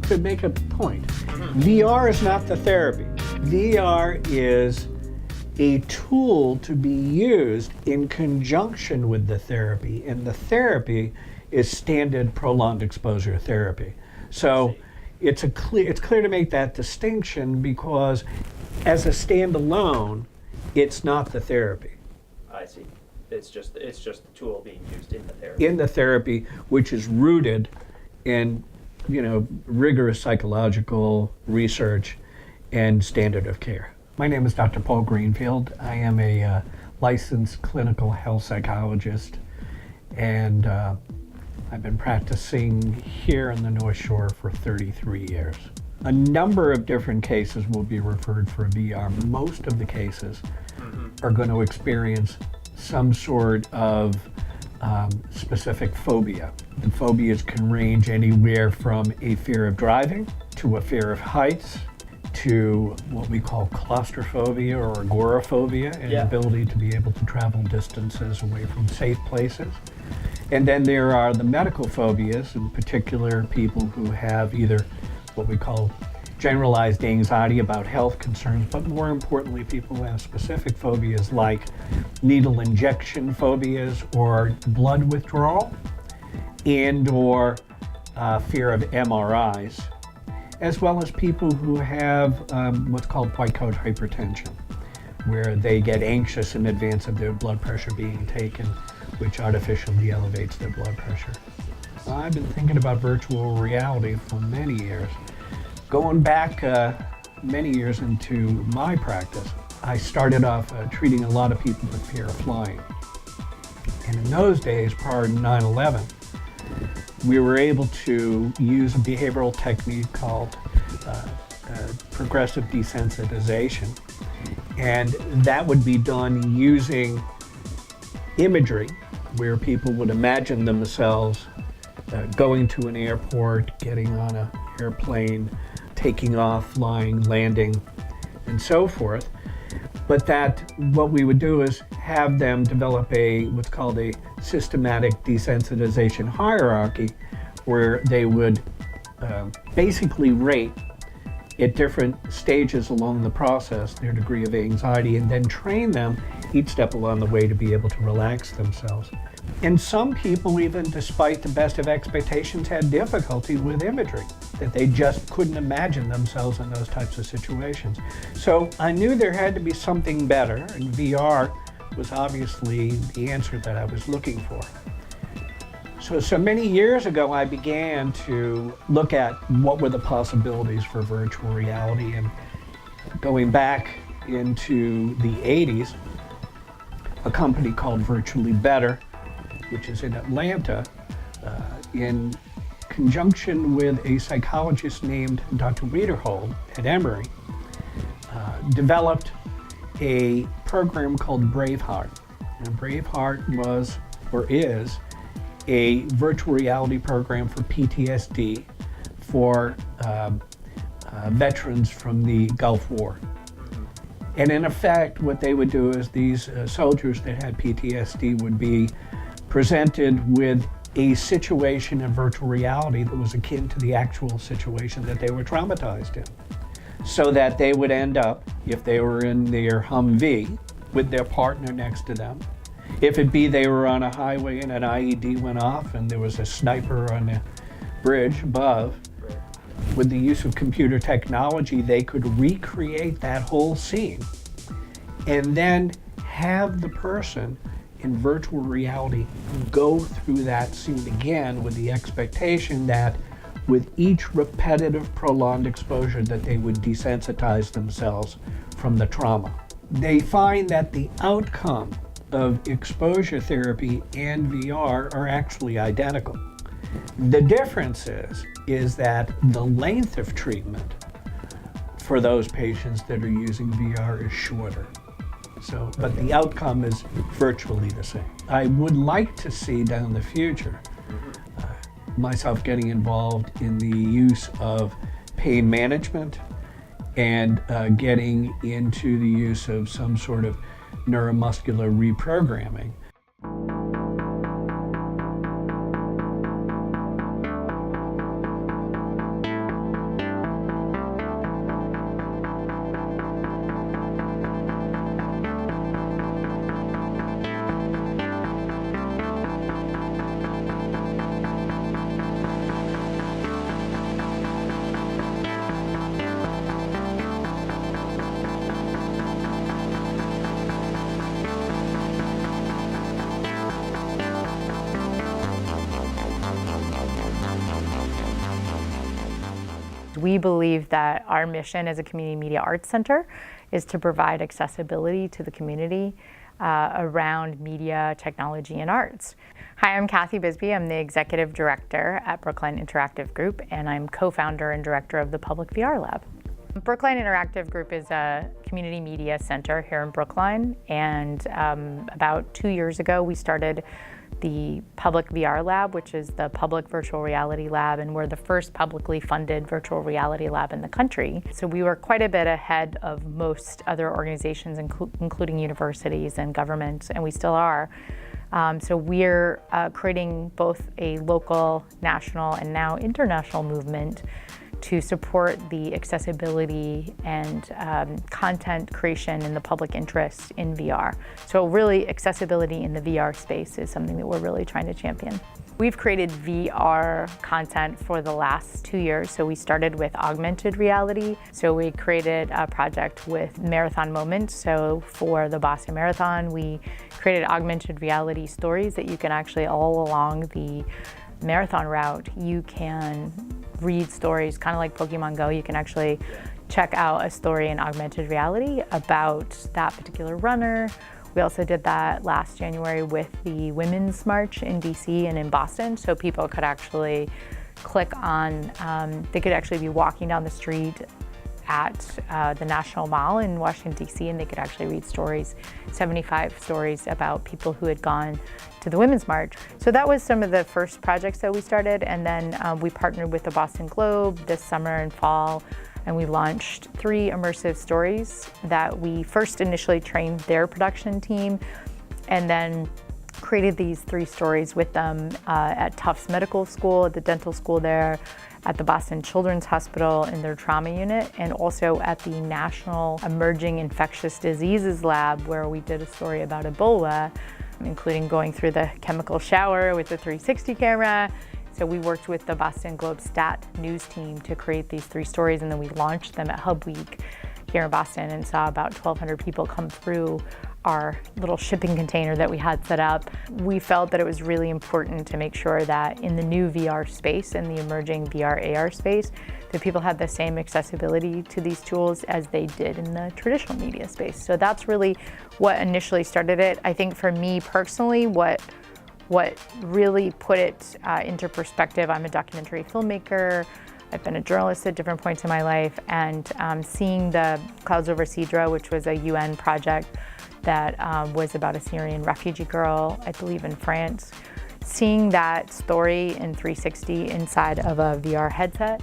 To make a point, VR is not the therapy. VR is a tool to be used in conjunction with the therapy, and the therapy is standard prolonged exposure therapy. So it's clear to make that distinction, because as a standalone, it's not the therapy. I see. It's just the tool being used in the therapy. In the therapy, which is rooted in rigorous psychological research and standard of care. My name is Dr. Paul Greenfield. I am a licensed clinical health psychologist, and I've been practicing here in the North Shore for 33 years. A number of different cases will be referred for VR. Most of the cases are going to experience some sort of specific phobia. The phobias can range anywhere from a fear of driving to a fear of heights to what we call claustrophobia or agoraphobia, and the ability to be able to travel distances away from safe places. And then there are the medical phobias, in particular people who have either what we call generalized anxiety about health concerns, but more importantly, people who have specific phobias like needle injection phobias or blood withdrawal and or fear of MRIs, as well as people who have what's called white coat hypertension, where they get anxious in advance of their blood pressure being taken, which artificially elevates their blood pressure. I've been thinking about virtual reality for many years. Going back many years into my practice, I started off treating a lot of people with fear of flying. And in those days, prior to 9/11, we were able to use a behavioral technique called progressive desensitization. And that would be done using imagery, where people would imagine themselves going to an airport, getting on an airplane, taking off, flying, landing, and so forth. But that what we would do is have them develop what's called a systematic desensitization hierarchy, where they would basically rate at different stages along the process their degree of anxiety, and then train them each step along the way to be able to relax themselves. And some people, even despite the best of expectations, had difficulty with imagery, that they just couldn't imagine themselves in those types of situations. So I knew there had to be something better, and VR was obviously the answer that I was looking for. So many years ago, I began to look at what were the possibilities for virtual reality, and going back into the 80s, a company called Virtually Better, which is in Atlanta, in conjunction with a psychologist named Dr. Wiederhold at Emory, developed a program called Braveheart. And Braveheart was, or is, a virtual reality program for PTSD for veterans from the Gulf War. And in effect, what they would do is these soldiers that had PTSD would be presented with a situation in virtual reality that was akin to the actual situation that they were traumatized in. So that they would end up, if they were in their Humvee, with their partner next to them. If it be they were on a highway and an IED went off and there was a sniper on the bridge above, with the use of computer technology, they could recreate that whole scene and then have the person in virtual reality go through that scene again with the expectation that with each repetitive prolonged exposure that they would desensitize themselves from the trauma. They find that the outcome of exposure therapy and VR are actually identical. The difference is that the length of treatment for those patients that are using VR is shorter. So, but the outcome is virtually the same. I would like to see down the future myself getting involved in the use of pain management and getting into the use of some sort of neuromuscular reprogramming. We believe that our mission as a community media arts center is to provide accessibility to the community around media, technology, and arts. Hi, I'm Kathy Bisbee. I'm the Executive Director at Brookline Interactive Group, and I'm co-founder and director of the Public VR Lab. Brookline Interactive Group is a community media center here in Brookline, and about 2 years ago we started the Public VR Lab, which is the public virtual reality lab, and we're the first publicly funded virtual reality lab in the country. So we were quite a bit ahead of most other organizations, including universities and governments, and we still are. So we're creating both a local, national, and now international movement to support the accessibility and content creation in the public interest in VR. So really, accessibility in the VR space is something that we're really trying to champion. We've created VR content for the last 2 years. So we started with augmented reality. So we created a project with Marathon Moments. So for the Boston Marathon, we created augmented reality stories that you can actually all along the marathon route, you can read stories, kind of like Pokemon Go. You can actually check out a story in augmented reality about that particular runner. We also did that last January with the Women's March in DC and in Boston, so people could actually click on, they could actually be walking down the street at the National Mall in Washington, DC, and they could actually read stories, 75 stories about people who had gone to the Women's March. So that was some of the first projects that we started, and then we partnered with the Boston Globe this summer and fall, and we launched 3 immersive stories that we first initially trained their production team, and then created these 3 stories with them at Tufts Medical School, at the dental school there, at the Boston Children's Hospital in their trauma unit, and also at the National Emerging Infectious Diseases Lab, where we did a story about Ebola, including going through the chemical shower with the 360 camera. So we worked with the Boston Globe Stat News team to create these 3 stories, and then we launched them at Hub Week here in Boston and saw about 1,200 people come through our little shipping container that we had set up. We felt that it was really important to make sure that in the new VR space, in the emerging VR AR space, that people had the same accessibility to these tools as they did in the traditional media space. So that's really what initially started it. I think for me personally, what really put it into perspective, I'm a documentary filmmaker, I've been a journalist at different points in my life, and seeing the Clouds Over Sidra, which was a UN project that was about a Syrian refugee girl, I believe in France. Seeing that story in 360 inside of a VR headset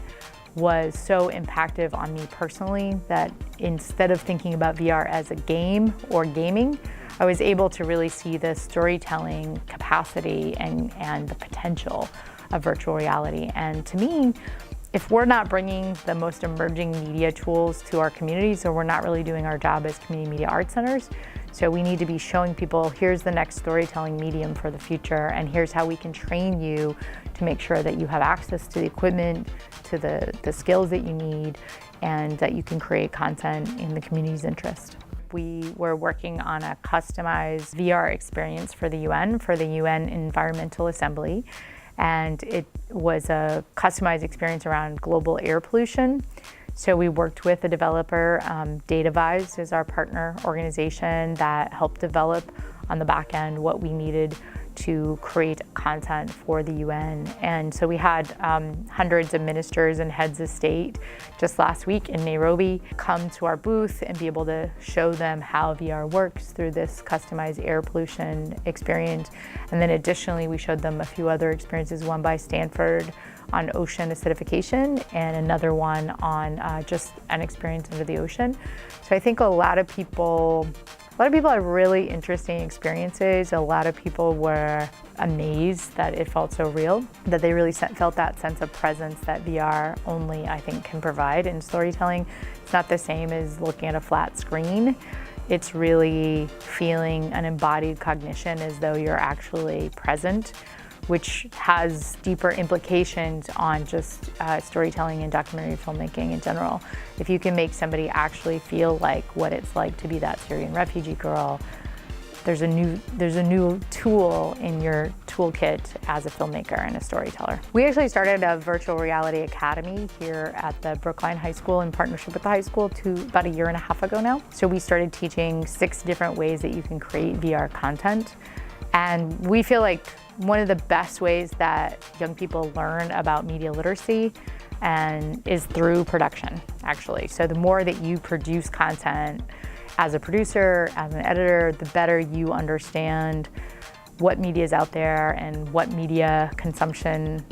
was so impactful on me personally that instead of thinking about VR as a game or gaming, I was able to really see the storytelling capacity and the potential of virtual reality. And to me, if we're not bringing the most emerging media tools to our communities, or we're not really doing our job as community media arts centers. So we need to be showing people, here's the next storytelling medium for the future, and here's how we can train you to make sure that you have access to the equipment, to the skills that you need, and that you can create content in the community's interest. we were working on a customized VR experience for the UN Environmental Assembly. And it was a customized experience around global air pollution. So we worked with a developer, DataVise is our partner organization that helped develop on the back end what we needed to create content for the UN. And so we had hundreds of ministers and heads of state just last week in Nairobi come to our booth and be able to show them how VR works through this customized air pollution experience. And then additionally, we showed them a few other experiences, one by Stanford on ocean acidification and another one on just an experience under the ocean. So I think a lot of people had really interesting experiences. A lot of people were amazed that it felt so real, that they really felt that sense of presence that VR only, I think, can provide in storytelling. It's not the same as looking at a flat screen. It's really feeling an embodied cognition as though you're actually present, which has deeper implications on just storytelling and documentary filmmaking in general. If you can make somebody actually feel like what it's like to be that Syrian refugee girl, there's a new tool in your toolkit as a filmmaker and a storyteller. We actually started a virtual reality academy here at the Brookline High School in partnership with the high school about a year and a half ago now. So we started teaching 6 different ways that you can create VR content. And we feel like one of the best ways that young people learn about media literacy is through production, actually. So the more that you produce content as a producer, as an editor, the better you understand what media is out there and what media consumption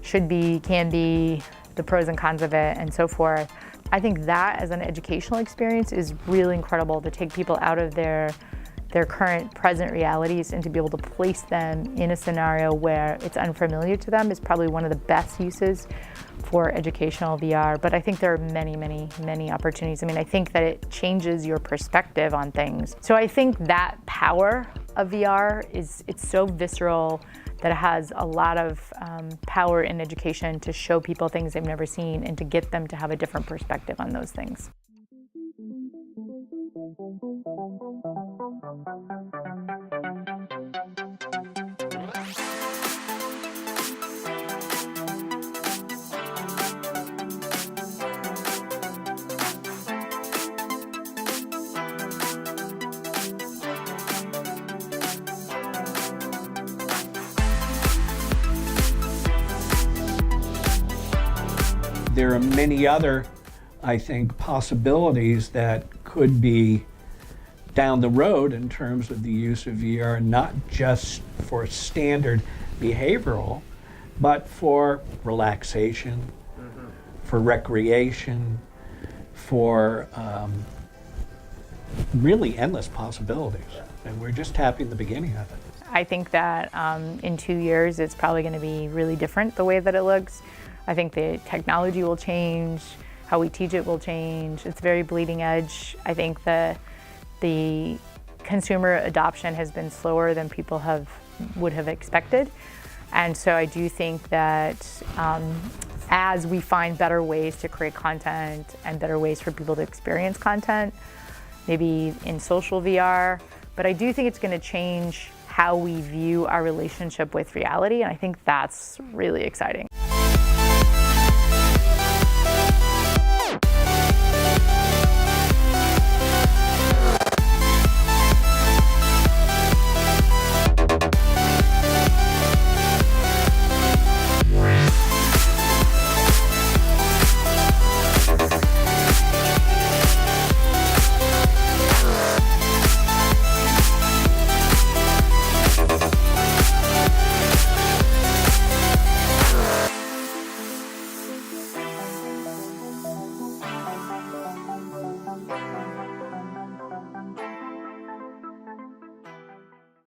should be, can be, the pros and cons of it, and so forth. I think that as an educational experience is really incredible to take people out of their current present realities and to be able to place them in a scenario where it's unfamiliar to them is probably one of the best uses for educational VR. But I think there are many, many, many opportunities. I mean, I think that it changes your perspective on things. So I think that power of VR it's so visceral that it has a lot of power in education to show people things they've never seen and to get them to have a different perspective on those things. There are many other, I think, possibilities that could be down the road in terms of the use of VR, not just for standard behavioral, but for relaxation, for recreation, for really endless possibilities. And we're just tapping the beginning of it. I think that in 2 years, it's probably going to be really different the way that it looks. I think the technology will change, how we teach it will change. It's very bleeding edge. I think the consumer adoption has been slower than people would have expected. And so I do think that as we find better ways to create content and better ways for people to experience content, maybe in social VR, but I do think it's going to change how we view our relationship with reality, and I think that's really exciting.